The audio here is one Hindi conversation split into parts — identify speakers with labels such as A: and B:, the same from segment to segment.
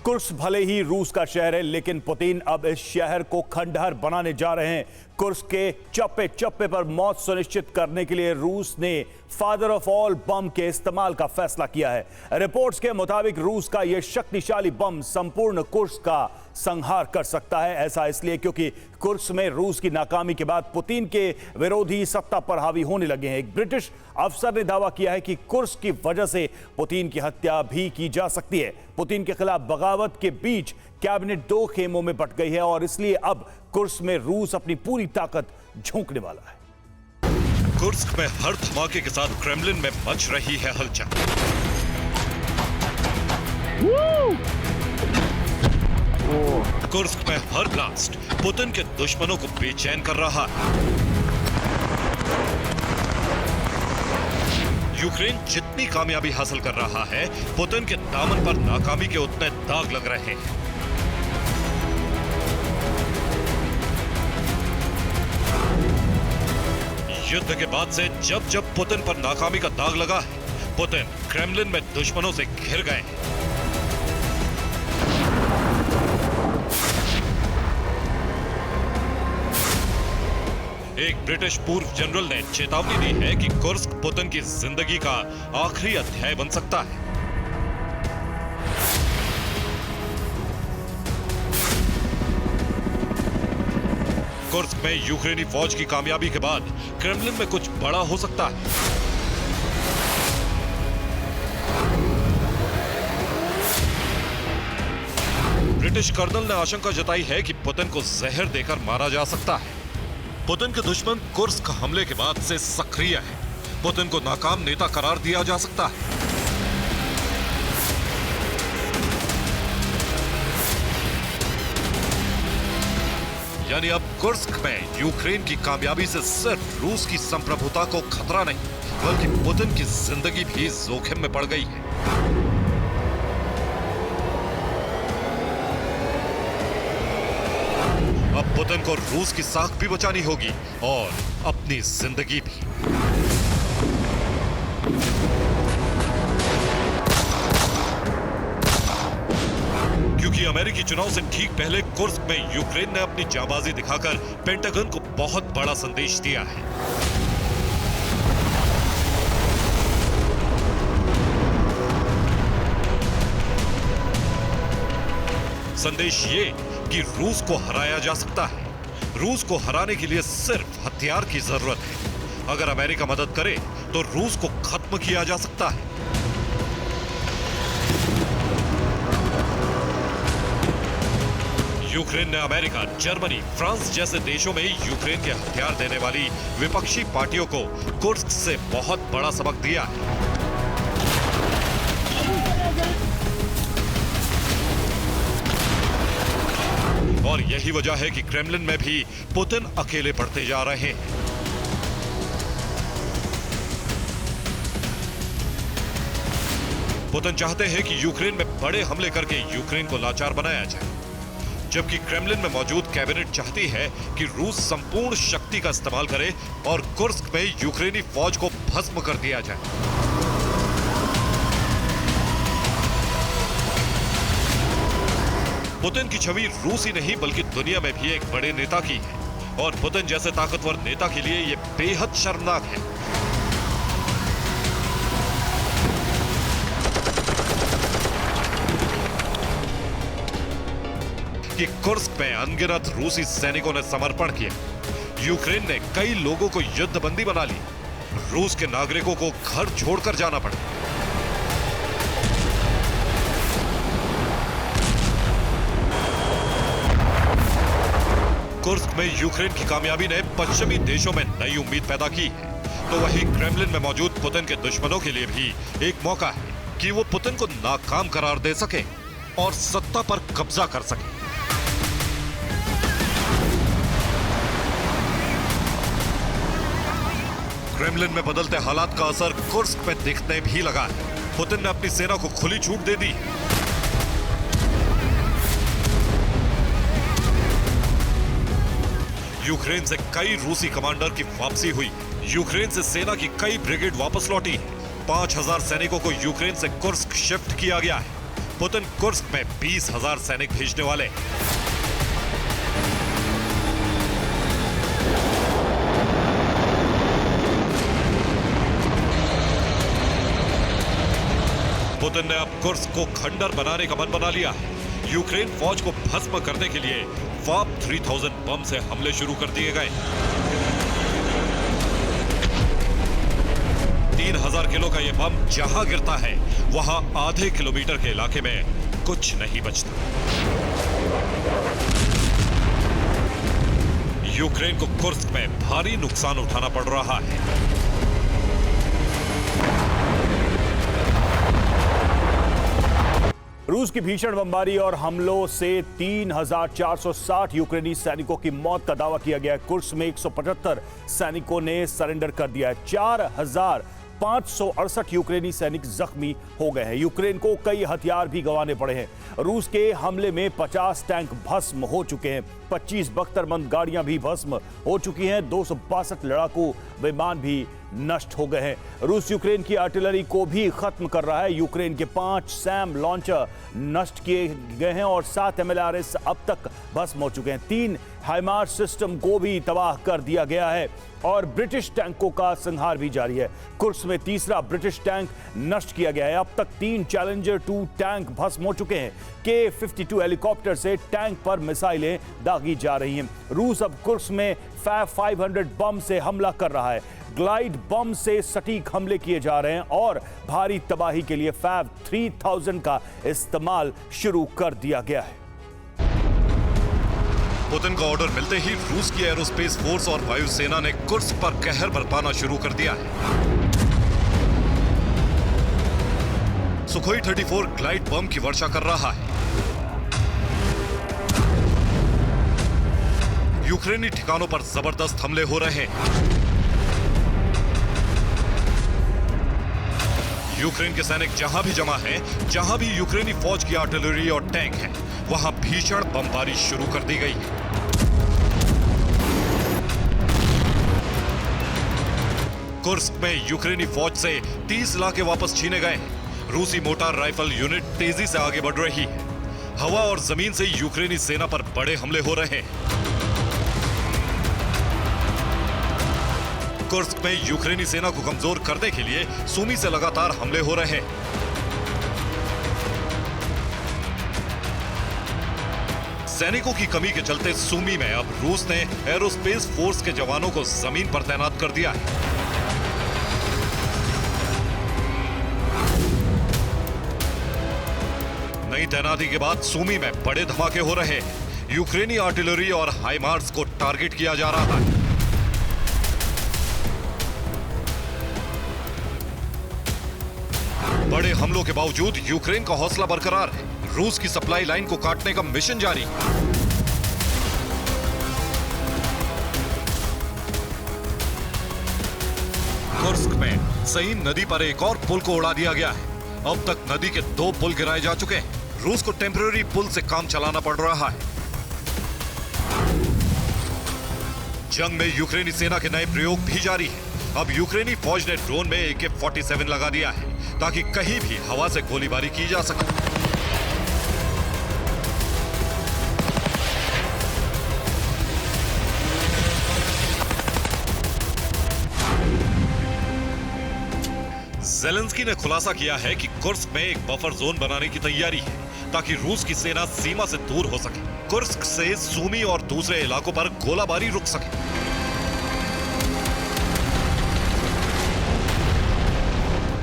A: कुर्स्क भले ही रूस का शहर है, लेकिन पुतिन अब इस शहर को खंडहर बनाने जा रहे हैं। कुर्स्क के चप्पे चप्पे पर मौत सुनिश्चित करने के लिए रूस ने फादर ऑफ ऑल बम के इस्तेमाल का फैसला किया है। रिपोर्ट्स के मुताबिक रूस का यह शक्तिशाली बम संपूर्ण कुर्स्क का संहार कर सकता है। ऐसा इसलिए क्योंकि कुर्स्क में रूस की नाकामी के बाद पुतिन के विरोधी सत्ता पर हावी होने लगे हैं। एक ब्रिटिश अफसर ने दावा किया है कि कुर्स्क की वजह से पुतिन की हत्या भी की जा सकती है। पुतिन के खिलाफ बगावत के बीच कैबिनेट दो खेमों में बंट गई है और इसलिए अब कुर्स्क में रूस अपनी पूरी ताकत झोंकने वाला है।
B: कुर्स्क में हर धमाके के साथ क्रेमलिन में मच रही है हलचल। कुर्स्क में हर ब्लास्ट पुतिन के दुश्मनों को बेचैन कर रहा है। यूक्रेन जितनी कामयाबी हासिल कर रहा है, पुतिन के दामन पर नाकामी के उतने दाग लग रहे हैं। युद्ध के बाद से जब जब पुतिन पर नाकामी का दाग लगा है, पुतिन क्रेमलिन में दुश्मनों से घिर गए हैं। एक ब्रिटिश पूर्व जनरल ने चेतावनी दी है कि कुर्स्क पुतिन की जिंदगी का आखिरी अध्याय बन सकता है। कुर्स्क में यूक्रेनी फौज की कामयाबी के बाद क्रेमलिन में कुछ बड़ा हो सकता है। ब्रिटिश कर्नल ने आशंका जताई है कि पुतिन को जहर देकर मारा जा सकता है। पुतिन के दुश्मन कुर्स्क हमले के बाद से सक्रिय है। पुतिन को नाकाम नेता करार दिया जा सकता है। यानी अब कुर्स्क में यूक्रेन की कामयाबी से सिर्फ रूस की संप्रभुता को खतरा नहीं, बल्कि पुतिन की जिंदगी भी जोखिम में पड़ गई है। अब पुतिन को रूस की साख भी बचानी होगी और अपनी जिंदगी भी। क्योंकि अमेरिकी चुनाव से ठीक पहले कुर्स्क में यूक्रेन ने अपनी जाबाजी दिखाकर पेंटागन को बहुत बड़ा संदेश दिया है। संदेश ये कि रूस को हराया जा सकता है। रूस को हराने के लिए सिर्फ हथियार की जरूरत है। अगर अमेरिका मदद करे तो रूस को खत्म किया जा सकता है। यूक्रेन ने अमेरिका, जर्मनी, फ्रांस जैसे देशों में यूक्रेन के हथियार देने वाली विपक्षी पार्टियों को कुर्स्क से बहुत बड़ा सबक दिया है। और यही वजह है कि क्रेमलिन में भी पुतिन अकेले पड़ते जा रहे हैं। पुतिन चाहते हैं कि यूक्रेन में बड़े हमले करके यूक्रेन को लाचार बनाया जाए, जबकि क्रेमलिन में मौजूद कैबिनेट चाहती है कि रूस संपूर्ण शक्ति का इस्तेमाल करे और कुर्स्क में यूक्रेनी फौज को भस्म कर दिया जाए। पुतिन की छवि रूस ही नहीं बल्कि दुनिया में भी एक बड़े नेता की है और पुतिन जैसे ताकतवर नेता के लिए यह बेहद शर्मनाक है। कि कुर्स्क में अनगिनत रूसी सैनिकों ने समर्पण किया। यूक्रेन ने कई लोगों को युद्धबंदी बना ली। रूस के नागरिकों को घर छोड़कर जाना पड़ा। कुर्स्क में यूक्रेन की कामयाबी ने पश्चिमी देशों में नई उम्मीद पैदा की है, तो वहीं क्रेमलिन में मौजूद पुतिन के दुश्मनों के लिए भी एक मौका है कि वो पुतिन को नाकाम करार दे सके और सत्ता पर कब्जा कर सके। क्रेमलिन में बदलते हालात का असर कुर्स्क में दिखने भी लगा है। पुतिन ने अपनी सेना को खुली छूट दे दी। यूक्रेन से कई रूसी कमांडर की वापसी हुई। यूक्रेन से सेना की कई ब्रिगेड वापस लौटी। 5000 सैनिकों को यूक्रेन से कुर्स्क शिफ्ट किया गया है। पुतिन कुर्स्क में 20,000 सैनिक भेजने वाले। पुतिन ने अब कुर्स्क को खंडर बनाने का मन बना लिया है। यूक्रेन फौज को भस्म करने के लिए वाप 3000 बम से हमले शुरू कर दिए गए। 3000 किलो का यह बम जहां गिरता है वहां आधे किलोमीटर के इलाके में कुछ नहीं बचता। यूक्रेन को कुर्स्क में भारी नुकसान उठाना पड़ रहा है।
A: रूस की भीषण बमबारी और हमलों से 3,460 यूक्रेनी सैनिकों की मौत का दावा किया गया है। कुर्स्क में 175 सैनिकों ने सरेंडर कर दिया है। 4,568 यूक्रेनी सैनिक जख्मी हो गए हैं। यूक्रेन को कई हथियार भी गंवाने पड़े हैं। रूस के हमले में 50 टैंक भस्म हो चुके हैं। 25 बख्तरबंद गाड़ियां भी भस्म हो चुकी हैं। 262 लड़ाकू विमान भी नष्ट हो गए हैं। रूस यूक्रेन की आर्टिलरी को भी खत्म कर रहा है। यूक्रेन के 5 सैम लॉन्चर नष्ट किए गए हैं और 7 MLRS अब तक भस्म हो चुके हैं। 3 हाइमार्स सिस्टम को भी तबाह कर दिया गया है और ब्रिटिश टैंकों का संहार भी जारी है। कुर्स्क में तीसरा ब्रिटिश टैंक नष्ट किया गया है। अब तक 3 चैलेंजर 2 टैंक भस्म हो चुके हैं। K-52 हेलीकॉप्टर से टैंक पर मिसाइलें दागी जा रही हैं। रूस अब कुर्स्क में फैब 500 बम से हमला कर रहा है। ग्लाइड बम से सटीक हमले किए जा रहे हैं और भारी तबाही के लिए फैब 3000 का इस्तेमाल शुरू कर दिया गया है।
B: पुतिन का ऑर्डर मिलते ही रूस की एरोस्पेस फोर्स और वायुसेना ने कुर्स्क पर कहर बरपाना शुरू कर दिया है। सुखोई 34 ग्लाइड बम की वर्षा कर रहा है। यूक्रेनी ठिकानों पर जबरदस्त हमले हो रहे हैं। यूक्रेन के सैनिक जहां भी जमा हैं, जहां भी यूक्रेनी फौज की आर्टिलरी और टैंक हैं, वहां भीषण बमबारी शुरू कर दी गई है। कुर्स्क में यूक्रेनी फौज से 30 इलाके वापस छीने गए हैं। रूसी मोटार राइफल यूनिट तेजी से आगे बढ़ रही है। हवा और जमीन से यूक्रेनी सेना पर बड़े हमले हो रहे हैं। कुर्स्क में यूक्रेनी सेना को कमजोर करने के लिए सूमी से लगातार हमले हो रहे हैं। सैनिकों की कमी के चलते सूमी में अब रूस ने एरोस्पेस फोर्स के जवानों को जमीन पर तैनात कर दिया है। नई तैनाती के बाद सूमी में बड़े धमाके हो रहे हैं। यूक्रेनी आर्टिलरी और हाइमार्स को टारगेट किया जा रहा है। बड़े हमलों के बावजूद यूक्रेन का हौसला बरकरार है। रूस की सप्लाई लाइन को काटने का मिशन जारी है। कुर्स्क में सईन नदी पर एक और पुल को उड़ा दिया गया है। अब तक नदी के 2 पुल गिराए जा चुके हैं। रूस को टेम्पररी पुल से काम चलाना पड़ रहा है। जंग में यूक्रेनी सेना के नए प्रयोग भी जारी है। अब यूक्रेनी फौज ने ड्रोन में AK-47 लगा दिया है ताकि कहीं भी हवा से गोलीबारी की जा सके। ज़ेलेंस्की ने खुलासा किया है कि कुर्स्क में एक बफर जोन बनाने की तैयारी है ताकि रूस की सेना सीमा से दूर हो सके। कुर्स्क से सूमी और दूसरे इलाकों पर गोलाबारी रुक सके।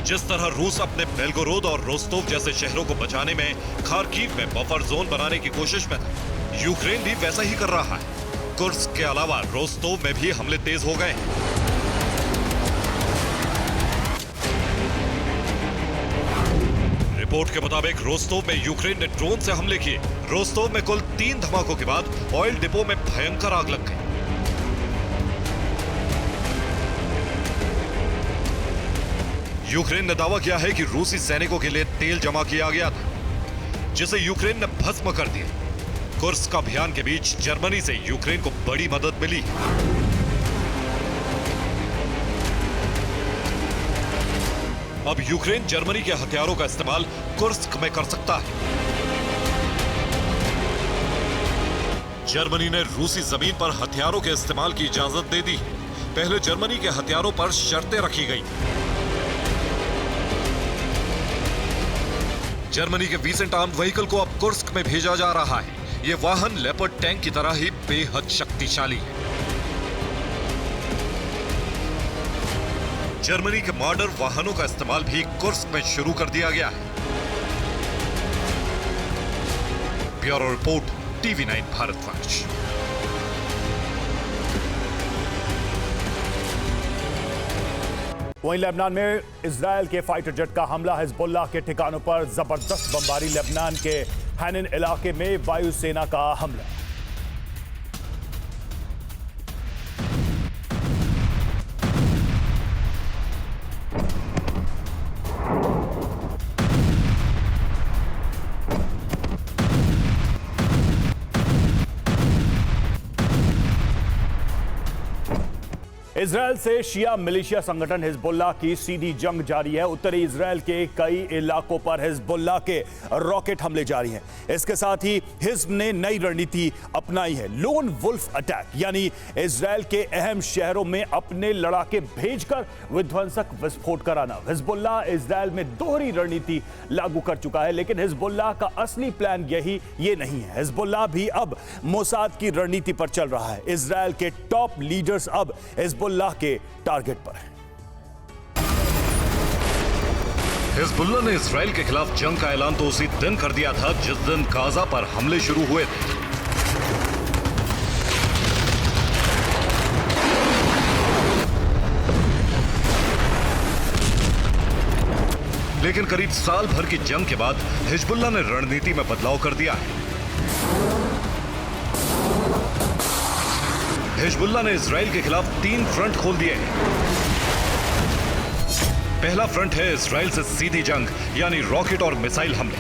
B: जिस तरह रूस अपने बेलगोरोद और रोस्टोव जैसे शहरों को बचाने में खार्किव में बफर जोन बनाने की कोशिश में था, यूक्रेन भी वैसा ही कर रहा है। कुर्स्क के अलावा रोस्टोव में भी हमले तेज हो गए हैं। रिपोर्ट के मुताबिक रोस्टोव में यूक्रेन ने ड्रोन से हमले किए। रोस्टोव में कुल 3 धमाकों के बाद ऑयल डिपो में भयंकर आग लग गई। यूक्रेन ने दावा किया है कि रूसी सैनिकों के लिए तेल जमा किया गया था, जिसे यूक्रेन ने भस्म कर दिया। कुर्स्क अभियान के बीच जर्मनी से यूक्रेन को बड़ी मदद मिली। अब यूक्रेन जर्मनी के हथियारों का इस्तेमाल कुर्स्क में कर सकता है। जर्मनी ने रूसी जमीन पर हथियारों के इस्तेमाल की इजाजत दे दी। पहले जर्मनी के हथियारों पर शर्तें रखी गई। जर्मनी के विसेंट आर्म्ड व्हीकल को अब कुर्स्क में भेजा जा रहा है। यह वाहन लेपर्ड टैंक की तरह ही बेहद शक्तिशाली है। जर्मनी के मॉडर्न वाहनों का इस्तेमाल भी कुर्स्क में शुरू कर दिया गया है। Bureau report, TV9 Bharatvarsh.
A: वहीं लेबनान में इजरायल के फाइटर जेट का हमला, हिजबुल्लाह के ठिकानों पर जबरदस्त बमबारी। लेबनान के हैनिन इलाके में वायुसेना का हमला। इजरायल से शिया मिलिशिया संगठन हिजबुल्लाह की सीधी जंग जारी है। उत्तरी इजरायल के कई इलाकों पर हिजबुल्लाह के रॉकेट हमले जारी हैं। इसके साथ ही हिज्ब ने नई रणनीति अपनाई है, लोन वुल्फ अटैक, यानी इजरायल के अहम शहरों में अपने लड़ाके भेजकर विध्वंसक विस्फोट कराना। हिजबुल्लाह इजरायल में दोहरी रणनीति लागू कर चुका है, लेकिन हिजबुल्लाह का असली प्लान ये नहीं है। हिजबुल्लाह भी अब मोसाद की रणनीति पर चल रहा है। इजरायल के टॉप लीडर्स अब हिजबुल्लाह के टारगेट पर है।
B: हिजबुल्लाह ने इजराइल के खिलाफ जंग का ऐलान तो उसी दिन कर दिया था जिस दिन गाजा पर हमले शुरू हुए थे। लेकिन करीब साल भर की जंग के बाद हिजबुल्लाह ने रणनीति में बदलाव कर दिया है। हिजबुल्लाह ने इजराइल के खिलाफ 3 फ्रंट खोल दिए हैं। पहला फ्रंट है इजराइल से सीधी जंग, यानी रॉकेट और मिसाइल हमले।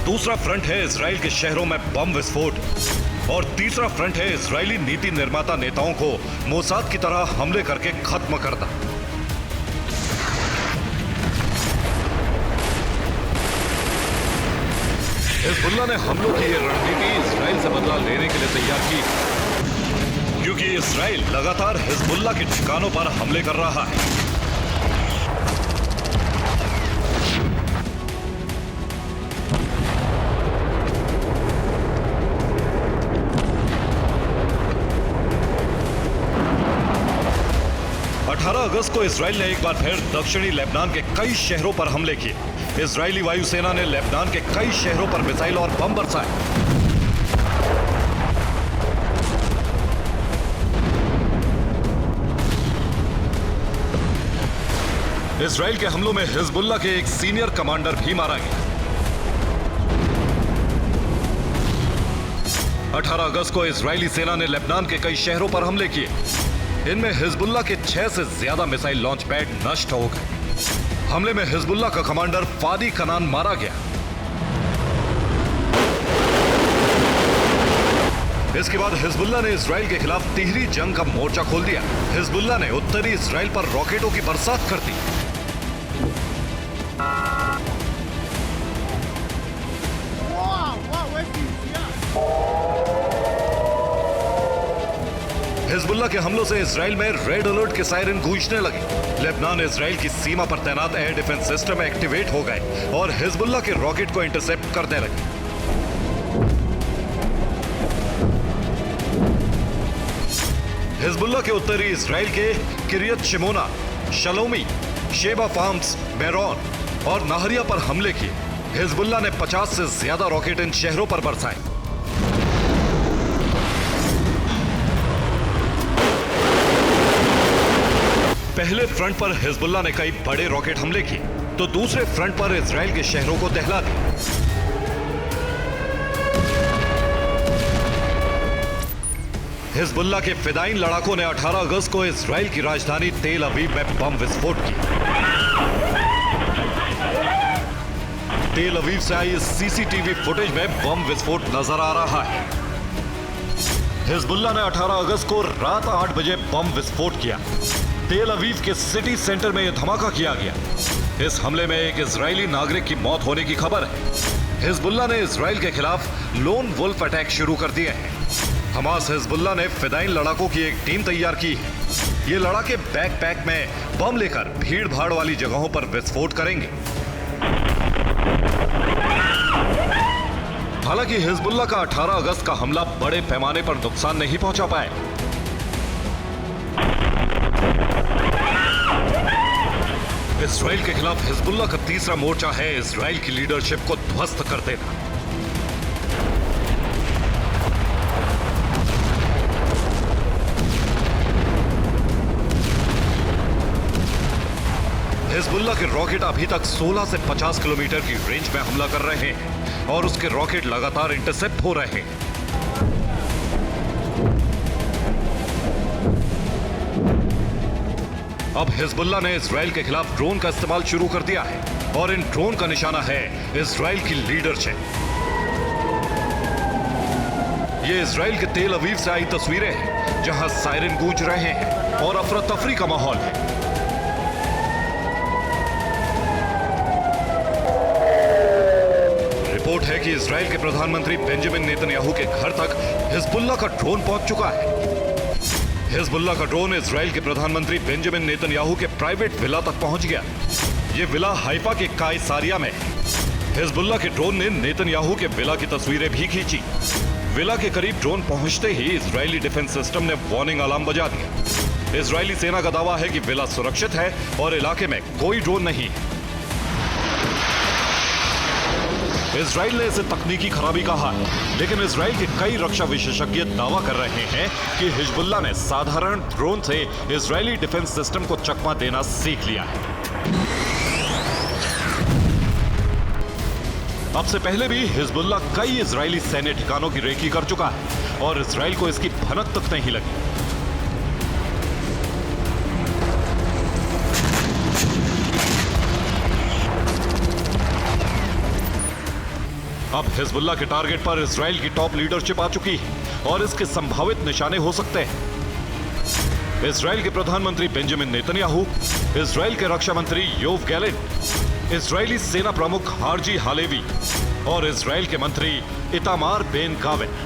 B: दूसरा फ्रंट है इजराइल के शहरों में बम विस्फोट। और तीसरा फ्रंट है इजरायली नीति निर्माता नेताओं को मोसाद की तरह हमले करके खत्म करना। हिजबुल्लाह ने हमलों की यह रणनीति इजराइल से बदला लेने के लिए तैयार की, क्योंकि इजराइल लगातार हिजबुल्लाह के ठिकानों पर हमले कर रहा है। अगस्त को इजराइल ने एक बार फिर दक्षिणी लेबनान के कई शहरों पर हमले किए। इजरायली वायुसेना ने लेबनान के कई शहरों पर मिसाइल और बम बरसाए। इजराइल के हमलों में हिजबुल्लाह के एक सीनियर कमांडर भी मारा गया। 18 अगस्त को इजरायली सेना ने लेबनान के कई शहरों पर हमले किए। इनमें हिजबुल्लाह के 6 से ज्यादा मिसाइल लॉन्च पैड नष्ट हो गए। हमले में हिजबुल्लाह का कमांडर फादी कनान मारा गया। इसके बाद हिजबुल्लाह ने इजराइल के खिलाफ तिहरी जंग का मोर्चा खोल दिया। हिजबुल्लाह ने उत्तरी इजराइल पर रॉकेटों की बरसात कर दी। हिजबुल्लाह के हमलों से इजराइल में रेड अलर्ट के सायरन गूंजने लगे। लेबनान इजराइल की सीमा पर तैनात एयर डिफेंस सिस्टम एक्टिवेट हो गए और हिजबुल्लाह के रॉकेट को इंटरसेप्ट करने लगे। हिजबुल्लाह के उत्तरी इजराइल के किरियत Simona, Shlomi, Sheba farms, baron और नाहरिया पर हमले किए। हिजबुल्लाह ने 50 से ज्यादा रॉकेट इन शहरों पर बरसाए। पहले फ्रंट पर हिजबुल्लाह ने कई बड़े रॉकेट हमले किए, तो दूसरे फ्रंट पर इजराइल के शहरों को दहला दिया। हिजबुल्लाह के फिदाइन लड़ाकों ने 18 अगस्त को इजराइल की राजधानी तेल अवीव में बम विस्फोट किया। तेल अवीव से आई सीसीटीवी फुटेज में बम विस्फोट नजर आ रहा है। हिजबुल्लाह ने 18 अगस्त को रात 8 बजे बम विस्फोट किया। तेल अवीव के सिटी सेंटर में यह धमाका किया गया। इस हमले में एक इजरायली नागरिक की मौत होने की खबर है। हिजबुल्लाह ने इजराइल के खिलाफ लोन वुल्फ अटैक शुरू कर दिए हैं। हमास हिजबुल्लाह ने फिदाइन लड़ाकों की एक टीम तैयार की है। ये लड़ाके बैकपैक में बम लेकर भीड़ भाड़ वाली जगहों पर विस्फोट करेंगे। हालांकि हिजबुल्लाह का 18 अगस्त का हमला बड़े पैमाने पर नुकसान नहीं पहुंचा पाए। इजराइल के खिलाफ हिजबुल्लाह का तीसरा मोर्चा है इजराइल की लीडरशिप को ध्वस्त कर देना। हिजबुल्लाह के रॉकेट अभी तक 16 से 50 किलोमीटर की रेंज में हमला कर रहे हैं और उसके रॉकेट लगातार इंटरसेप्ट हो रहे हैं। अब हिजबुल्लाह ने इजराइल के खिलाफ ड्रोन का इस्तेमाल शुरू कर दिया है और इन ड्रोन का निशाना है इजराइल की लीडरशिप। ये इजराइल के तेल अवीव से आई तस्वीरें हैं जहां सायरन गूंज रहे हैं और अफरा तफरी का माहौल है। रिपोर्ट है कि इजराइल के प्रधानमंत्री बेंजामिन नेतन्याहू के घर तक हिजबुल्लाह का ड्रोन पहुंच चुका है। हिजबुल्लाह का ड्रोन इजराइल के प्रधानमंत्री बेंजामिन नेतन्याहू के प्राइवेट विला तक पहुंच गया। यह विला हाइफा के कायसारिया में है। हिजबुल्लाह के ड्रोन ने नेतन्याहू के विला की तस्वीरें भी खींची। विला के करीब ड्रोन पहुंचते ही इजरायली डिफेंस सिस्टम ने वार्निंग अलार्म बजा दिया। इजरायली सेना का दावा है कि विला सुरक्षित है और इलाके में कोई ड्रोन नहीं है। इजराइल ने इसे तकनीकी खराबी कहा है, लेकिन इजराइल के कई रक्षा विशेषज्ञ दावा कर रहे हैं कि हिजबुल्लाह ने साधारण ड्रोन से इजरायली डिफेंस सिस्टम को चकमा देना सीख लिया है। अब से पहले भी हिजबुल्लाह कई इजरायली सैन्य ठिकानों की रेकी कर चुका है और इजराइल को इसकी भनक तक नहीं लगी। अब हिजबुल्लाह के टारगेट पर इजराइल की टॉप लीडरशिप आ चुकी है और इसके संभावित निशाने हो सकते हैं। इजराइल के प्रधानमंत्री बेंजामिन नेतन्याहू, इजराइल के रक्षा मंत्री योव गैलेंट, इजरायली सेना प्रमुख हार्जी हालेवी और इजराइल के मंत्री इतामार बेन गावेन।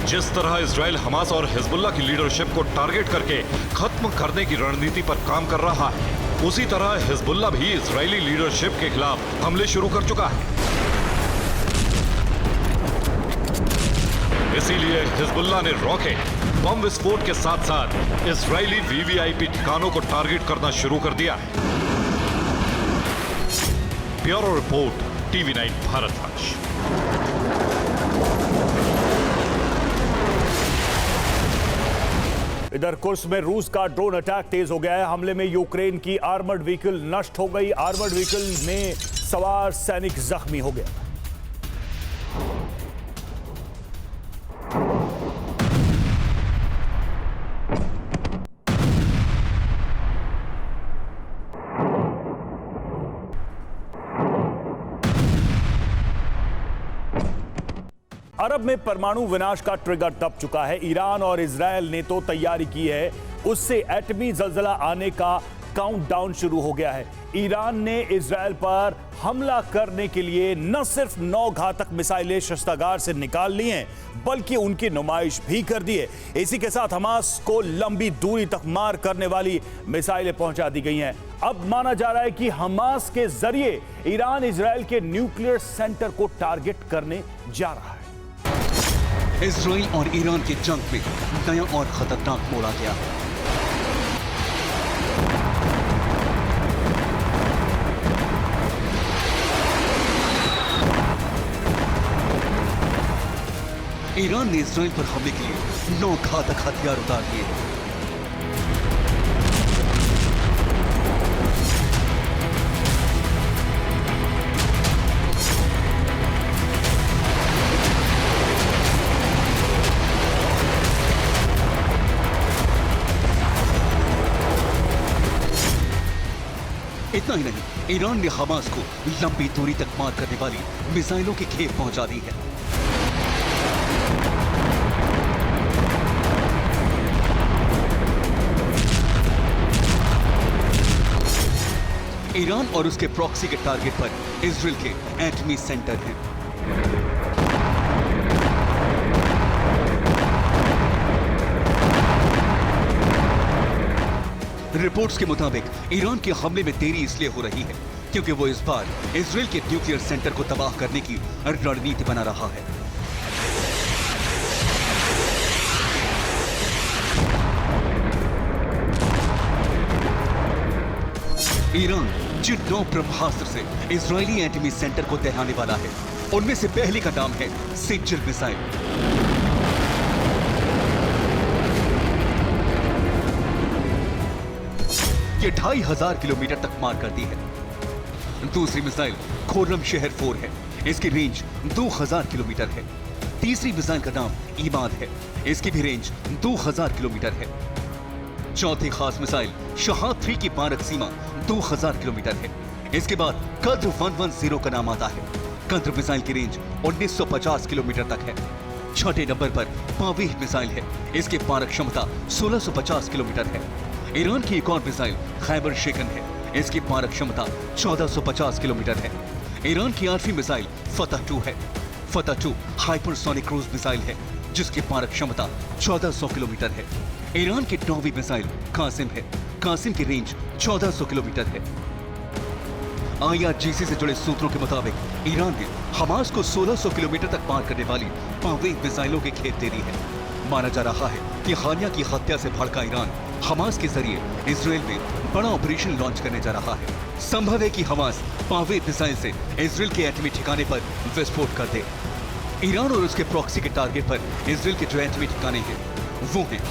B: जिस तरह इजराइल हमास और हिजबुल्लाह की लीडरशिप को टारगेट करके खत्म करने की रणनीति पर काम कर रहा है, उसी तरह हिजबुल्लाह भी इजरायली लीडरशिप के खिलाफ हमले शुरू कर चुका है। इसीलिए हिजबुल्लाह ने रॉकेट, बम विस्फोट के साथ साथ इजरायली वीवीआईपी ठिकानों को टारगेट करना शुरू कर दिया है। Bureau report, TV9 Bharatvarsh.
A: इधर कुर्स में रूस का ड्रोन अटैक तेज हो गया है। हमले में यूक्रेन की आर्मर्ड व्हीकल नष्ट हो गई। आर्मर्ड व्हीकल में सवार सैनिक जख्मी हो गया। अरब में परमाणु विनाश का ट्रिगर दब चुका है। ईरान और इजरायल ने तो तैयारी की है, उससे एटमी जलजला आने का काउंटडाउन शुरू हो गया है। ईरान ने इजरायल पर हमला करने के लिए न सिर्फ 9 घातक मिसाइलें शस्त्रागार से निकाल ली हैं, बल्कि उनकी नुमाइश भी कर दी है। इसी के साथ हमास को लंबी दूरी तक मार करने वाली मिसाइलें पहुंचा दी गई हैं। अब माना जा रहा है कि हमास के जरिए ईरान इजरायल के न्यूक्लियर सेंटर को टारगेट करने जा रहा है।
C: इजराइल और ईरान की जंग में नया और खतरनाक मोड़ आ गया। ईरान ने इजराइल पर हमले के लिए 9 घातक हथियार उतार दिए। इतना ही नहीं, ईरान ने हमास को लंबी दूरी तक मार करने वाली मिसाइलों की खेप पहुंचा दी है। ईरान और उसके प्रॉक्सी के टारगेट पर इजराइल के एटमी सेंटर हैं। रिपोर्ट्स के मुताबिक ईरान के हमले में देरी इसलिए हो रही है क्योंकि वो इस बार इजराइल के न्यूक्लियर सेंटर को तबाह करने की रणनीति बना रहा है। ईरान जिन 9 ब्रह्मास्त्र से इजरायली एटमी सेंटर को दहराने वाला है, उनमें से पहले का नाम है सिंजर मिसाइल। ये 2500 किलोमीटर तक मार करती है। दूसरी मिसाइल खुर्रम शहर 4 है, इसकी रेंज 2000 किलोमीटर है। तीसरी मिसाइल का नाम ईमाद है, इसकी भी रेंज 2000 किलोमीटर है। चौथी खास मिसाइल शहाद 3 की मारक सीमा 2000 किलोमीटर है। इसके बाद कद्र 110 का नाम आता है। कद्र मिसाइल की रेंज 1950 किलोमीटर तक है। छठे नंबर पर पावीह मिसाइल है, इसकी मारक क्षमता 1650 किलोमीटर है। ईरान की एक और मिसाइल खैबर शेकन है, इसकी मारक क्षमता 1450 किलोमीटर है। ईरान की 8वीं मिसाइल फतह 2 है। फतह 2 हाइपरसोनिक क्रूज मिसाइल है, जिसकी मारक क्षमता 1400 किलोमीटर है। ईरान की 9वीं मिसाइल कासिम है, कासिम की रेंज 1400 किलोमीटर है। IRGC से जुड़े सूत्रों के मुताबिक ईरान ने हमास को 1600 किलोमीटर तक पार करने वाली पावें मिसाइलों की खेप दे दी है। माना जा रहा है कि हानिया की हत्या से भड़का ईरान हमास के जरिए इजराइल में बड़ा ऑपरेशन लॉन्च करने जा रहा है। संभव है कि हमास पावें मिसाइल से इजराइल के एटमी ठिकाने पर विस्फोट कर दे। ईरान और उसके प्रॉक्सी के टारगेट पर इजराइल के जो एटमी ठिकाने हैं वो हैं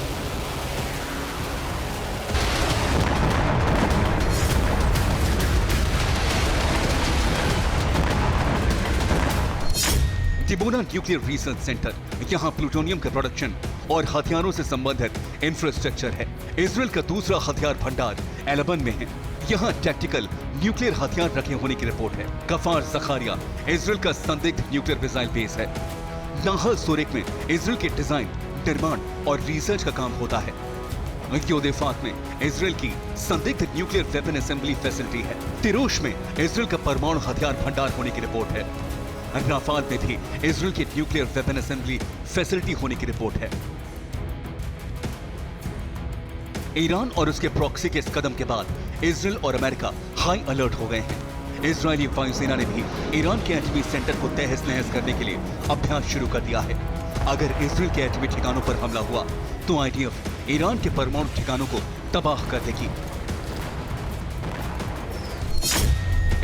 C: दिमोना न्यूक्लियर रिसर्च सेंटर। यहाँ प्लूटोनियम के प्रोडक्शन और हथियारों से संबंधित इंफ्रास्ट्रक्चर है। इजराइल का दूसरा हथियार भंडार एलबन में है। यहाँ टैक्टिकल न्यूक्लियर हथियार रखे होने की रिपोर्ट है। कफार जखारिया इजराइल का संदिग्ध न्यूक्लियर मिसाइल बेस है। नाहल सोरेक में इजराइल के डिजाइन, निर्माण और रिसर्च का काम होता है। योदेफात में इजराइल की संदिग्ध न्यूक्लियर वेपन असेंबली फैसिलिटी है। तिरोश में इजराइल का परमाणु हथियार भंडार होने की रिपोर्ट है। राफाल में भी इजराइल की न्यूक्लियर वेपन असेंबली फैसिलिटी होने की रिपोर्ट है। ईरान और उसके प्रॉक्सी के इस कदम के बाद इजराइल और अमेरिका हाई अलर्ट हो गए हैं। इजरायली वायुसेना ने भी ईरान के एटमी सेंटर को तहस नहस करने के लिए अभ्यास शुरू कर दिया है। अगर इजराइल के एटमी ठिकानों पर हमला हुआ तो IDF ईरान के परमाणु ठिकानों को तबाह कर देगी।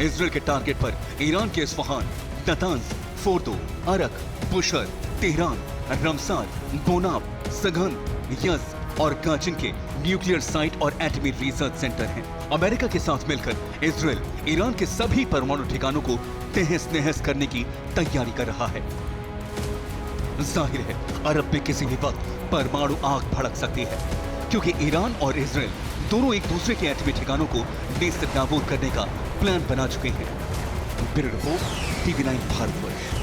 C: इजराइल के टारगेट पर ईरान के Isfahan, Natanz, Fordow, Arak, Bushehr, Tehran, Ramsar, Bonab, सघन, यज और गाजिन के न्यूक्लियर साइट और एटमी रिसर्च सेंटर हैं। अमेरिका के साथ मिलकर इजराइल ईरान के सभी परमाणु ठिकानों को तहस नहस करने की तैयारी कर रहा है। जाहिर है अरब में किसी भी वक्त परमाणु आग भड़क सकती है, क्योंकि ईरान और इजराइल दोनों एक दूसरे के एटमी ठिकानों को नेस्त नाबूद करने का प्लान बना चुके हैं। Bureau report, TV9 Bharatvarsh.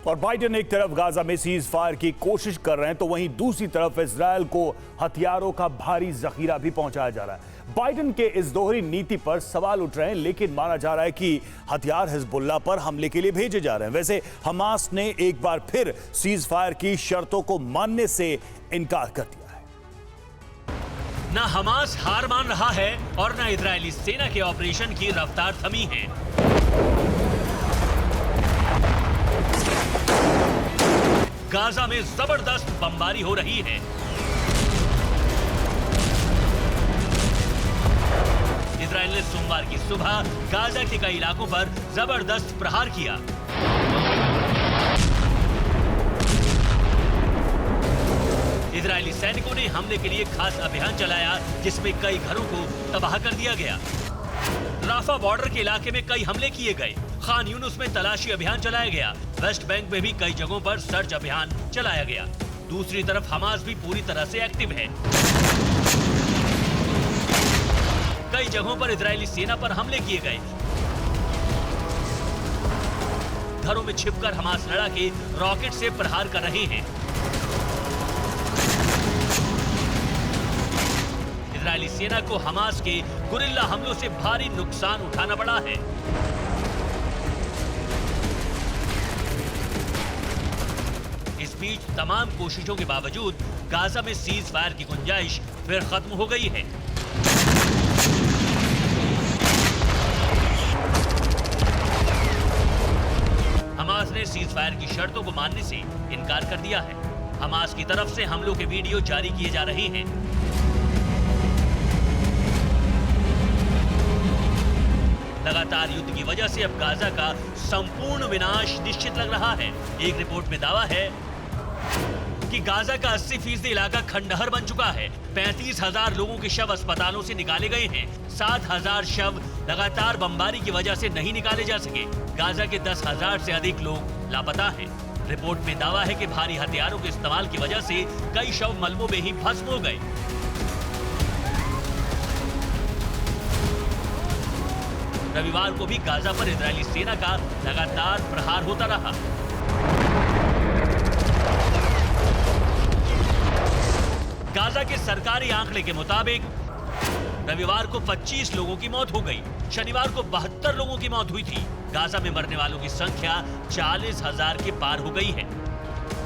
A: और बाइडेन एक तरफ गाजा में सीज फायर की कोशिश कर रहे हैं, तो वहीं दूसरी तरफ इजरायल को हथियारों का भारी जखीरा भी पहुंचाया जा रहा है। बाइडेन के इस दोहरी नीति पर सवाल उठ रहे हैं, लेकिन माना जा रहा है कि हथियार हिजबुल्लाह पर हमले के लिए भेजे जा रहे हैं। वैसे हमास ने एक बार फिर सीज फायर की शर्तों को मानने से इनकार कर दिया है।
D: न हमास हार मान रहा है और न इजरायली सेना के ऑपरेशन की रफ्तार थमी है। गाजा में जबरदस्त बमबारी हो रही है। इजरायल ने सोमवार की सुबह गाजा के कई इलाकों पर जबरदस्त प्रहार किया। इजरायली सैनिकों ने हमले के लिए खास अभियान चलाया, जिसमें कई घरों को तबाह कर दिया गया। राफा बॉर्डर के इलाके में कई हमले किए गए। खान यूनुस में तलाशी अभियान चलाया गया। वेस्ट बैंक में भी कई जगहों पर सर्च अभियान चलाया गया। दूसरी तरफ हमास भी पूरी तरह से एक्टिव है। कई जगहों पर इजरायली सेना पर हमले किए गए। घरों में छिपकर हमास लड़ाके रॉकेट से प्रहार कर रहे हैं। इजरायली सेना को हमास के गुरिल्ला हमलों से भारी नुकसान उठाना पड़ा है। इस बीच तमाम कोशिशों के बावजूद गाजा में सीज फायर की गुंजाइश फिर खत्म हो गई है। हमास ने सीज फायर की शर्तों को मानने से इनकार कर दिया है। हमास की तरफ से हमलों के वीडियो जारी किए जा रहे हैं। लगातार युद्ध की वजह से अब गाजा का संपूर्ण विनाश निश्चित लग रहा है। एक रिपोर्ट में दावा है कि गाजा का 80% इलाका खंडहर बन चुका है। 35,000 लोगों के शव अस्पतालों से निकाले गए हैं। 7,000 शव लगातार बमबारी की वजह से नहीं निकाले जा सके। गाजा के 10,000 से अधिक लोग लापता हैं। रिपोर्ट में दावा है कि भारी हथियारों के इस्तेमाल की वजह से कई शव मलबों में ही भस्म हो गए। रविवार को भी गाजा पर इजरायली सेना का लगातार प्रहार होता रहा। गाजा के सरकारी आंकड़े के मुताबिक रविवार को 25 लोगों की मौत हो गई। शनिवार को 72 लोगों की मौत हुई थी। गाजा में मरने वालों की संख्या 40,000 के पार हो गई है।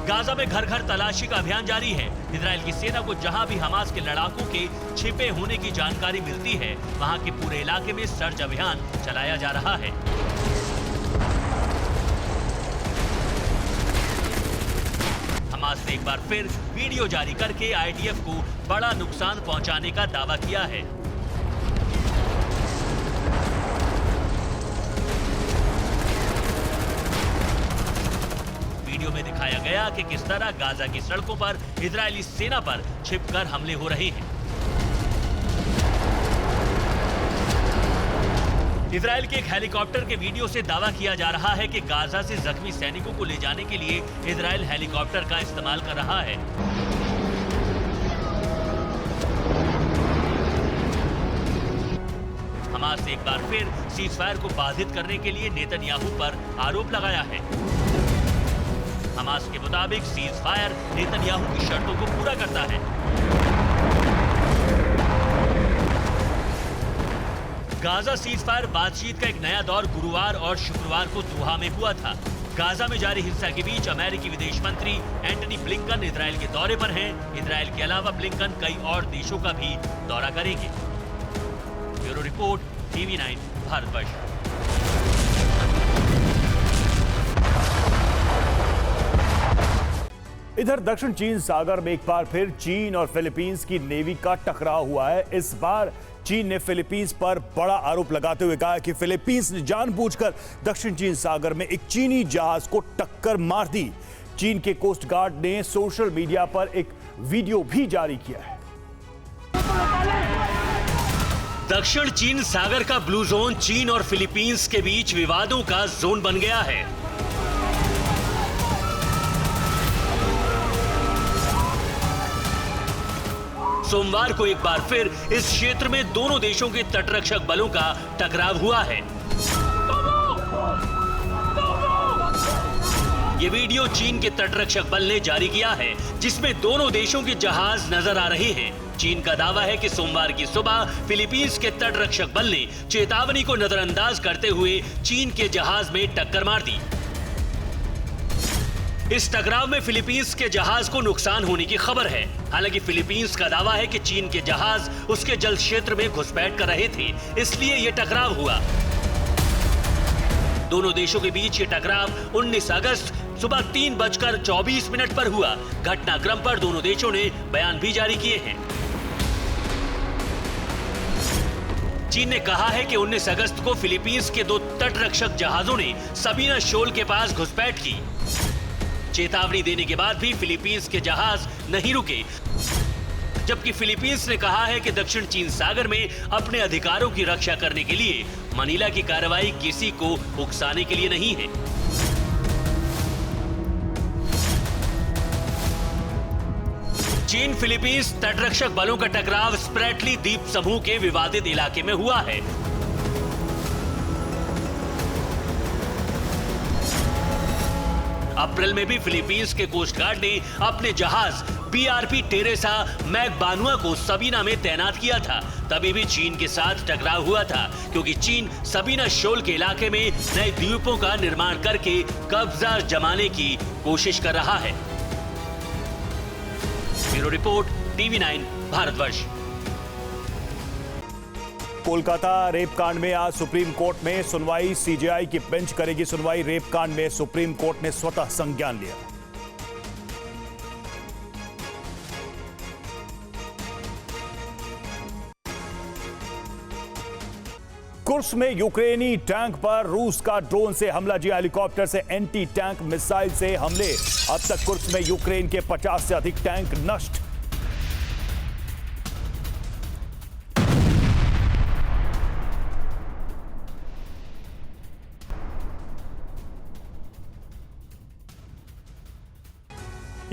D: गाजा में घर घर तलाशी का अभियान जारी है। इजराइल की सेना को जहां भी हमास के लड़ाकों के छिपे होने की जानकारी मिलती है, वहां के पूरे इलाके में सर्च अभियान चलाया जा रहा है। हमास ने एक बार फिर वीडियो जारी करके आईडीएफ को बड़ा नुकसान पहुंचाने का दावा किया है। वीडियो में दिखाया गया कि किस तरह गाजा की सड़कों पर इजरायली सेना पर छिपकर हमले हो रहे हैं। इजराइल के एक हेलीकॉप्टर के वीडियो से दावा किया जा रहा है कि गाजा से जख्मी सैनिकों को ले जाने के लिए इजराइल हेलीकॉप्टर का इस्तेमाल कर रहा है। हमास ने एक बार फिर सीजफायर को बाधित करने के लिए नेतन्याहू पर आरोप लगाया है। हमास के मुताबिक सीजफायर नेतन्याहू की शर्तों को पूरा करता है। गाजा सीजफायर बातचीत का एक नया दौर गुरुवार और शुक्रवार को दोहा में हुआ था। गाजा में जारी हिंसा के बीच अमेरिकी विदेश मंत्री एंटनी ब्लिंकन इजराइल के दौरे पर हैं। इजराइल के अलावा ब्लिंकन कई और देशों का भी दौरा करेंगे। Bureau report, TV9 Bharatvarsh.
A: इधर दक्षिण चीन सागर में एक बार फिर चीन और फिलीपींस की नेवी का टकराव हुआ है। इस बार चीन ने फिलीपींस पर बड़ा आरोप लगाते हुए कहा कि फिलीपींस ने जानबूझकर दक्षिण चीन सागर में एक चीनी जहाज को टक्कर मार दी। चीन के कोस्ट गार्ड ने सोशल मीडिया पर एक वीडियो भी जारी किया है।
D: दक्षिण चीन सागर का ब्लू जोन चीन और फिलीपींस के बीच विवादों का जोन बन गया है। सोमवार को एक बार फिर इस क्षेत्र में दोनों देशों के तटरक्षक बलों का टकराव हुआ है। ये वीडियो चीन के तटरक्षक बल ने जारी किया है, जिसमें दोनों देशों के जहाज नजर आ रहे हैं। चीन का दावा है कि सोमवार की सुबह फिलीपींस के तटरक्षक बल ने चेतावनी को नजरअंदाज करते हुए चीन के जहाज में टक्कर मार दी। इस टकराव में फिलीपींस के जहाज को नुकसान होने की खबर है। हालांकि फिलीपींस का दावा है कि चीन के जहाज उसके जल क्षेत्र में घुसपैठ कर रहे थे, इसलिए यह टकराव हुआ। दोनों देशों के बीच ये टकराव 19 अगस्त सुबह 3:24 पर हुआ। घटनाक्रम पर दोनों देशों ने बयान भी जारी किए हैं। चीन ने कहा है कि 19 अगस्त को फिलीपींस के 2 तटरक्षक जहाजों ने सबीना शोल के पास घुसपैठ की। चेतावनी देने के बाद भी फिलीपींस के जहाज नहीं रुके, जबकि फिलीपींस ने कहा है कि दक्षिण चीन सागर में अपने अधिकारों की रक्षा करने के लिए मनीला की कार्रवाई किसी को उकसाने के लिए नहीं है। चीन फिलीपींस तटरक्षक बलों का टकराव स्प्रेटली द्वीप समूह के विवादित इलाके में हुआ है। अप्रैल में भी फिलीपींस के कोस्ट गार्ड ने अपने जहाज बीआरपी टेरेसा मैकबानुआ को सबीना में तैनात किया था। तभी भी चीन के साथ टकराव हुआ था, क्योंकि चीन सबीना शोल के इलाके में नए द्वीपों का निर्माण करके कब्जा जमाने की कोशिश कर रहा है। Bureau report, TV9 Bharatvarsh.
A: Kolkata rape कांड में आज सुप्रीम कोर्ट में सुनवाई। सीजेआई की बेंच करेगी सुनवाई। रेप कांड में सुप्रीम कोर्ट ने स्वतः संज्ञान लिया। कुर्स्क में यूक्रेनी टैंक पर रूस का ड्रोन से हमला। जी, हेलीकॉप्टर से एंटी टैंक मिसाइल से हमले। अब तक कुर्स्क में यूक्रेन के 50 से अधिक टैंक नष्ट।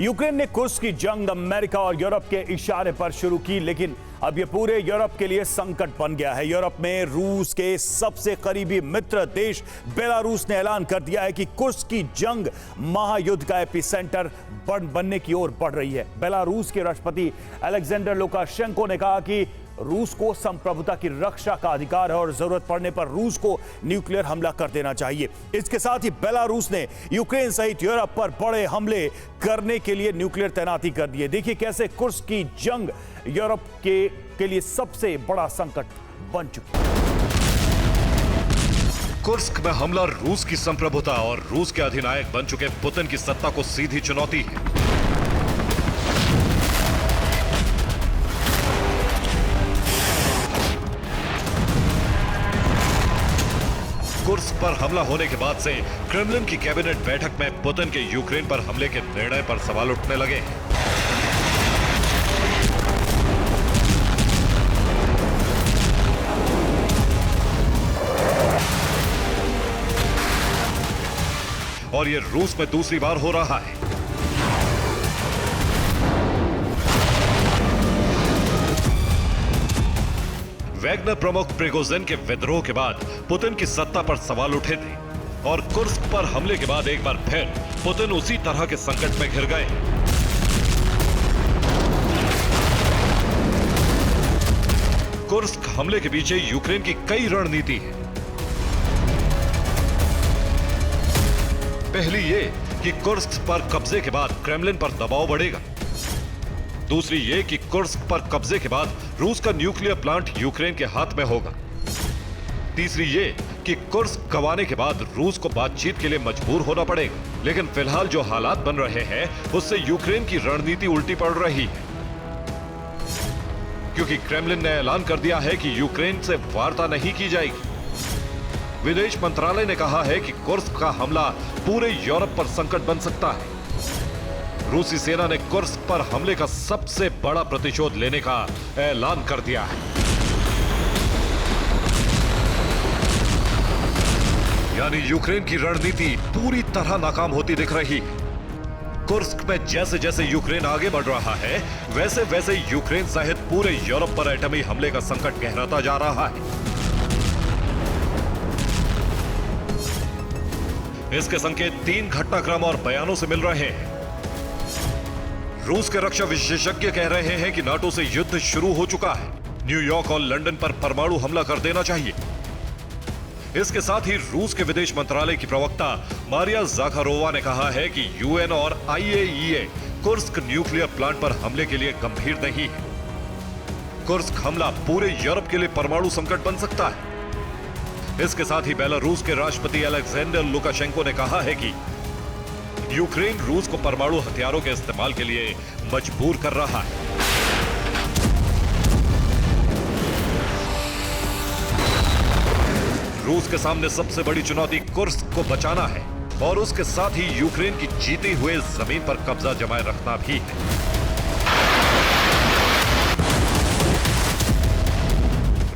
A: यूक्रेन ने कुर्स्क की जंग अमेरिका और यूरोप के इशारे पर शुरू की, लेकिन अब यह पूरे यूरोप के लिए संकट बन गया है। यूरोप में रूस के सबसे करीबी मित्र देश बेलारूस ने ऐलान कर दिया है कि कुर्स्क की जंग महायुद्ध का एपिसेंटर बनने की ओर बढ़ रही है। बेलारूस के राष्ट्रपति अलेक्जेंडर लुकाशेंको ने कहा कि रूस को संप्रभुता की रक्षा का अधिकार है और जरूरत पड़ने पर रूस को न्यूक्लियर हमला कर देना चाहिए। इसके साथ ही बेलारूस ने यूक्रेन सहित यूरोप पर बड़े हमले करने के लिए न्यूक्लियर तैनाती कर दी है। देखिए कैसे कुर्स्क की जंग यूरोप के लिए सबसे बड़ा संकट बन चुकी है।
B: कुर्स्क में हमला रूस की संप्रभुता और रूस के अधिनायक बन चुके पुतिन की सत्ता को सीधी चुनौती है। कुर्स्क पर हमला होने के बाद से क्रेमलिन की कैबिनेट बैठक में पुतिन के यूक्रेन पर हमले के निर्णय पर सवाल उठने लगे हैं। और ये रूस में दूसरी बार हो रहा है। वैगनर प्रमुख प्रिगोजिन के विद्रोह के बाद पुतिन की सत्ता पर सवाल उठे थे और कुर्स्क पर हमले के बाद एक बार फिर पुतिन उसी तरह के संकट में घिर गए। कुर्स्क हमले के पीछे यूक्रेन की कई रणनीति है। पहली ये कि कुर्स्क पर कब्जे के बाद क्रेमलिन पर दबाव बढ़ेगा। दूसरी ये कि कुर्स्क पर कब्जे के बाद रूस का न्यूक्लियर प्लांट यूक्रेन के हाथ में होगा। तीसरी ये कि कुर्स्क गंवाने के बाद रूस को बातचीत के लिए मजबूर होना पड़ेगा। लेकिन फिलहाल जो हालात बन रहे हैं उससे यूक्रेन की रणनीति उल्टी पड़ रही है, क्योंकि क्रेमलिन ने ऐलान कर दिया है कि यूक्रेन से वार्ता नहीं की जाएगी। विदेश मंत्रालय ने कहा है कि कुर्स्क का हमला पूरे यूरोप पर संकट बन सकता है। रूसी सेना ने कुर्स्क पर हमले का सबसे बड़ा प्रतिशोध लेने का ऐलान कर दिया है। यानी यूक्रेन की रणनीति पूरी तरह नाकाम होती दिख रही है। कुर्स्क में जैसे जैसे यूक्रेन आगे बढ़ रहा है वैसे वैसे यूक्रेन सहित पूरे यूरोप पर एटमी हमले का संकट गहराता जा रहा है। इसके संकेत 3 घटनाक्रम और बयानों से मिल रहे हैं। रूस के रक्षा विशेषज्ञ कह रहे हैं कि नाटो से युद्ध शुरू हो चुका है, न्यूयॉर्क और लंदन पर परमाणु हमला कर देना चाहिए। इसके साथ ही रूस के विदेश मंत्रालय की प्रवक्ता मारिया ज़ाखारोवा ने कहा है कि यूएन और IAEA कुर्स्क न्यूक्लियर प्लांट पर हमले के लिए गंभीर नहीं है। कुर्स्क हमला पूरे यूरोप के लिए परमाणु संकट बन सकता है। इसके साथ ही बेलारूस के राष्ट्रपति अलेक्जेंडर लुकाशेंको ने कहा है कि यूक्रेन रूस को परमाणु हथियारों के इस्तेमाल के लिए मजबूर कर रहा है। रूस के सामने सबसे बड़ी चुनौती कुर्स्क को बचाना है और उसके साथ ही यूक्रेन की जीती हुए जमीन पर कब्जा जमाए रखना भी है।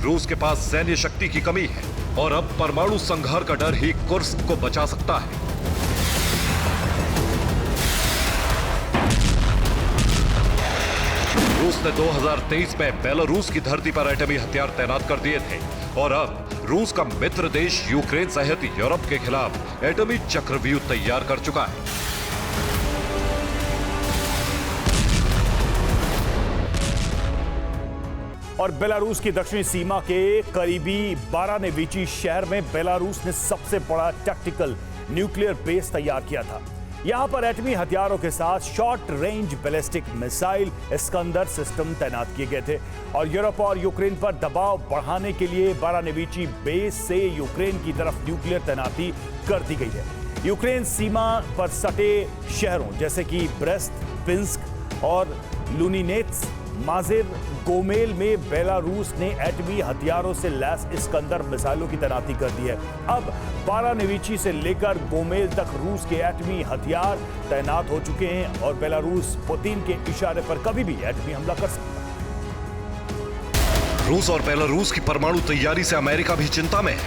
B: रूस के पास सैन्य शक्ति की कमी है और अब परमाणु संघार का डर ही कुर्स्क को बचा सकता है। रूस ने 2023 में बेलारूस की धरती पर एटमी हथियार तैनात कर दिए थे और अब रूस का मित्र देश यूक्रेन सहित यूरोप के खिलाफ एटमी चक्रव्यूह तैयार कर चुका है।
A: और बेलारूस की दक्षिणी सीमा के करीबी बारानेविची शहर में बेलारूस ने सबसे बड़ा टैक्टिकल न्यूक्लियर बेस तैयार किया था। यहां पर एटमी हथियारों के साथ short range ballistic missile Iskander system तैनात किए गए थे और यूरोप और यूक्रेन पर दबाव बढ़ाने के लिए बारानेविची बेस से यूक्रेन की तरफ न्यूक्लियर तैनाती कर दी गई है। यूक्रेन सीमा पर सटे शहरों जैसे कि ब्रेस्ट, पिंस्क और लुनिनेत्स, माजिर, गोमेल में बेलारूस ने एटमी हथियारों से लैस इस्कंदर मिसाइलों की तैनाती कर दी है। अब बारानेविची से लेकर गोमेल तक रूस के एटमी हथियार तैनात हो चुके हैं और बेलारूस पुतिन के इशारे पर कभी भी एटमी हमला कर सकता है।
B: रूस और बेलारूस की परमाणु तैयारी से अमेरिका भी चिंता में है।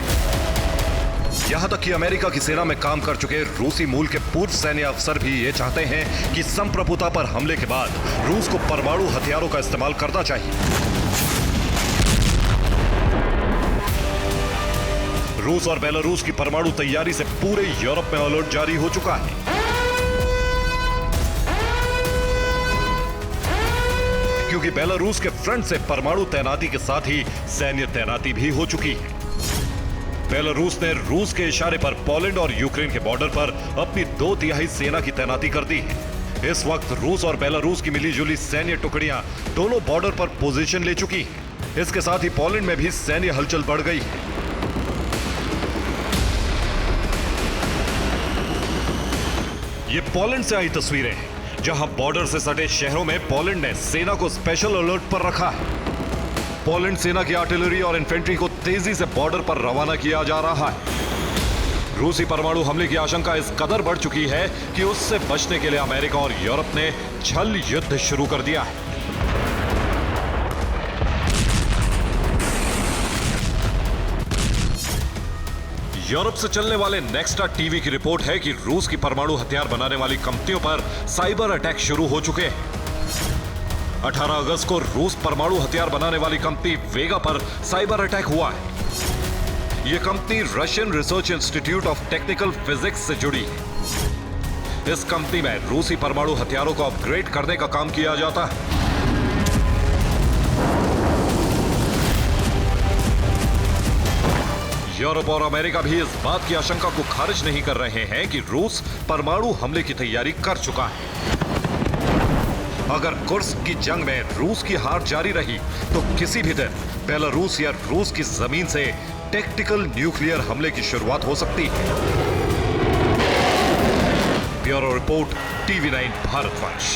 B: यहां तक कि अमेरिका की सेना में काम कर चुके रूसी मूल के पूर्व सैन्य अफसर भी ये चाहते हैं कि संप्रभुता पर हमले के बाद रूस को परमाणु हथियारों का इस्तेमाल करना चाहिए। रूस और बेलारूस की परमाणु तैयारी से पूरे यूरोप में अलर्ट जारी हो चुका है। क्योंकि बेलारूस के फ्रंट से परमाणु तैनाती के साथ ही सैन्य तैनाती भी हो चुकी है। बेलारूस ने रूस के इशारे पर पोलैंड और यूक्रेन के बॉर्डर पर अपनी 2/3 सेना की तैनाती कर दी है। इस वक्त रूस और बेलारूस की मिलीजुली सैन्य टुकड़ियां दोनों बॉर्डर पर पोजीशन ले चुकी हैं। इसके साथ ही पोलैंड में भी सैन्य हलचल बढ़ गई है। ये पोलैंड से आई तस्वीरें हैं, जहां बॉर्डर से सटे शहरों में पोलैंड ने सेना को स्पेशल अलर्ट पर रखा है। पोलैंड सेना की आर्टिलरी और इन्फेंट्री को तेजी से बॉर्डर पर रवाना किया जा रहा है। रूसी परमाणु हमले की आशंका इस कदर बढ़ चुकी है कि उससे बचने के लिए अमेरिका और यूरोप ने छल युद्ध शुरू कर दिया है। यूरोप से चलने वाले नेक्स्टा टीवी की रिपोर्ट है कि रूस की परमाणु हथियार बनाने वाली कंपनियों पर साइबर अटैक शुरू हो चुके हैं। 18 अगस्त को रूस परमाणु हथियार बनाने वाली कंपनी वेगा पर साइबर अटैक हुआ है। यह company Russian research institute of technical physics से जुड़ी है। इस कंपनी में रूसी परमाणु हथियारों को अपग्रेड करने का काम किया जाता है। यूरोप और अमेरिका भी इस बात की आशंका को खारिज नहीं कर रहे हैं कि रूस परमाणु हमले की तैयारी कर चुका है। अगर कुर्स्क की जंग में रूस की हार जारी रही तो किसी भी दिन बेलारूस या रूस की जमीन से टैक्टिकल न्यूक्लियर हमले की शुरुआत हो सकती है। Bureau report, TV9 भारतवंश।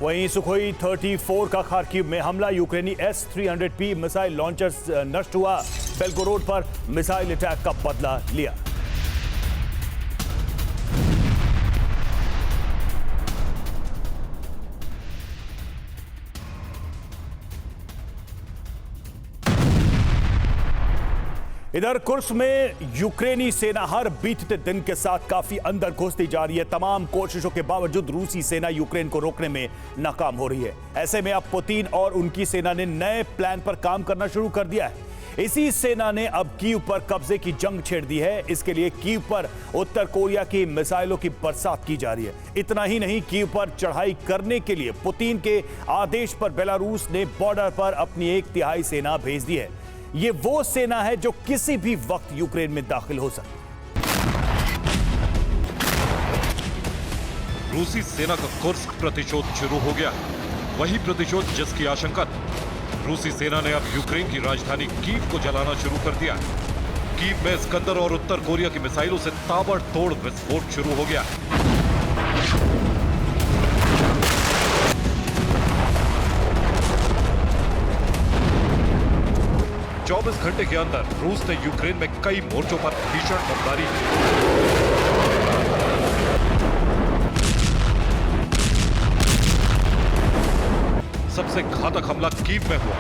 A: वहीं सुखोई 34 का खार्किव में हमला, यूक्रेनी S-300P मिसाइल लॉन्चर नष्ट हुआ। बेल्गोरोड पर मिसाइल अटैक का बदला लिया। इधर कुर्स्क में यूक्रेनी सेना हर बीतते दिन के साथ काफी अंदर घुसती जा रही है। तमाम कोशिशों के बावजूद रूसी सेना यूक्रेन को रोकने में नाकाम हो रही है। ऐसे में अब पुतिन और उनकी सेना ने नए प्लान पर काम करना शुरू कर दिया है। इसी सेना ने अब कीव पर कब्जे की जंग छेड़ दी है। इसके लिए कीव पर उत्तर कोरिया की मिसाइलों की बरसात की जा रही है। इतना ही नहीं, कीव पर चढ़ाई करने के लिए पुतिन के आदेश पर बेलारूस ने बॉर्डर पर अपनी 1/3 सेना भेज दी है। ये वो सेना है जो किसी भी वक्त यूक्रेन में दाखिल हो सकती है।
B: रूसी सेना का कुर्स्क प्रतिशोध शुरू हो गया। वही प्रतिशोध जिसकी आशंका थी। रूसी सेना ने अब यूक्रेन की राजधानी कीव को जलाना शुरू कर दिया। कीव में इस्कंदर और उत्तर कोरिया की मिसाइलों से ताबड़तोड़ विस्फोट शुरू हो गया। 24 घंटे के अंदर रूस ने यूक्रेन में कई मोर्चों पर भीषण बमबारी की। सबसे घातक हमला कीव में हुआ।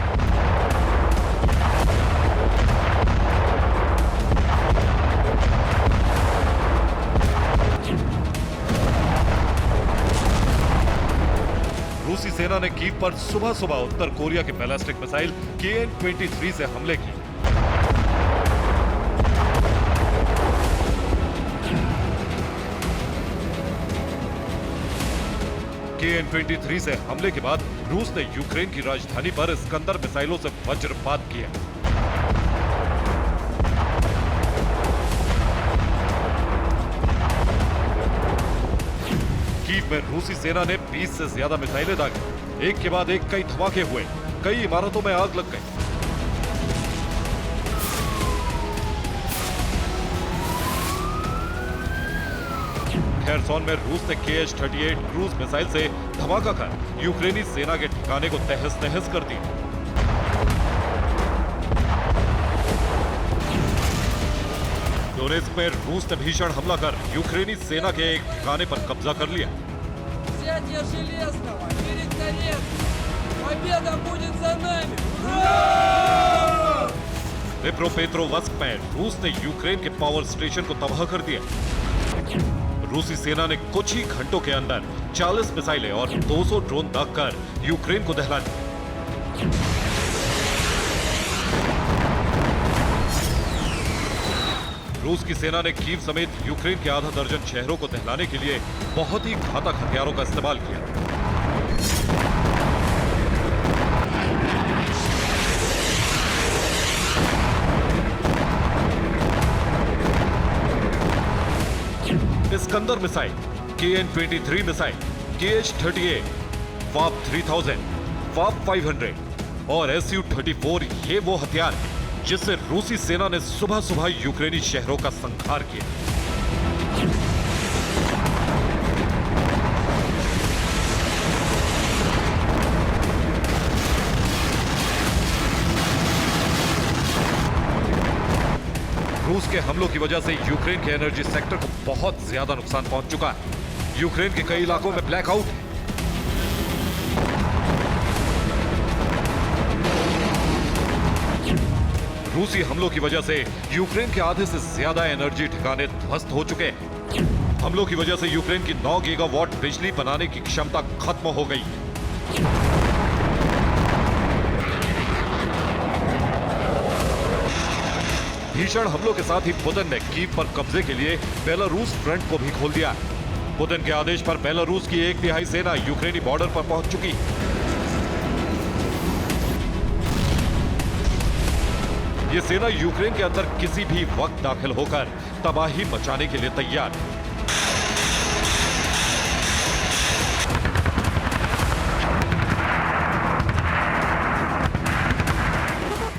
B: रूसी सेना ने कीव पर सुबह सुबह उत्तर कोरिया के बैलिस्टिक मिसाइल KN-23 से हमले किए। KN-23 से हमले के बाद रूस ने यूक्रेन की राजधानी पर इस्कंदर मिसाइलों से वज्रपात किया। कीव में रूसी सेना ने 20 से ज्यादा मिसाइलें दागी। एक के बाद एक कई धमाके हुए, कई इमारतों में आग लग गई। खेरसोन में रूस ने KH-38 क्रूज मिसाइल से धमाका कर यूक्रेनी सेना के ठिकाने को तहस नहस कर दिया। डोनेत्स्क में रूस ने भीषण हमला कर यूक्रेनी सेना के एक ठिकाने पर कब्जा कर लिया।
E: Взятие Железного перед Донецком. Победа будет за нами!
B: डिप्रोपेट्रोवस्क में रूस ने यूक्रेन के पावर स्टेशन को तबाह कर दिया। रूसी सेना ने कुछ ही घंटों के अंदर 40 मिसाइलें और 200 ड्रोन दागकर यूक्रेन को दहला दिया। रूस की सेना ने कीव समेत यूक्रेन के आधा दर्जन शहरों को दहलाने के लिए बहुत ही घातक हथियारों का इस्तेमाल किया। Iskander missile, KN-23 missile, KH-38, वाप 3000, वाप 500 और Su-34 ये वो हथियार हैं जिससे रूसी सेना ने सुबह सुबह यूक्रेनी शहरों का संहार किया। रूस के हमलों की वजह से यूक्रेन के एनर्जी सेक्टर को बहुत ज्यादा नुकसान पहुंच चुका है। यूक्रेन के कई इलाकों में ब्लैकआउट है। रूसी हमलों की वजह से यूक्रेन के आधे से ज्यादा एनर्जी ठिकाने ध्वस्त हो चुके हैं। हमलों की वजह से यूक्रेन की 9 गीगावाट बिजली बनाने की क्षमता खत्म हो गई है। भीषण हमलों के साथ ही पुतिन ने कीव पर कब्जे के लिए बेलारूस फ्रंट को भी खोल दिया। पुतिन के आदेश पर बेलारूस की 1/3 सेना यूक्रेनी बॉर्डर पर पहुंच चुकी। ये सेना यूक्रेन के अंदर किसी भी वक्त दाखिल होकर तबाही मचाने के लिए तैयार है।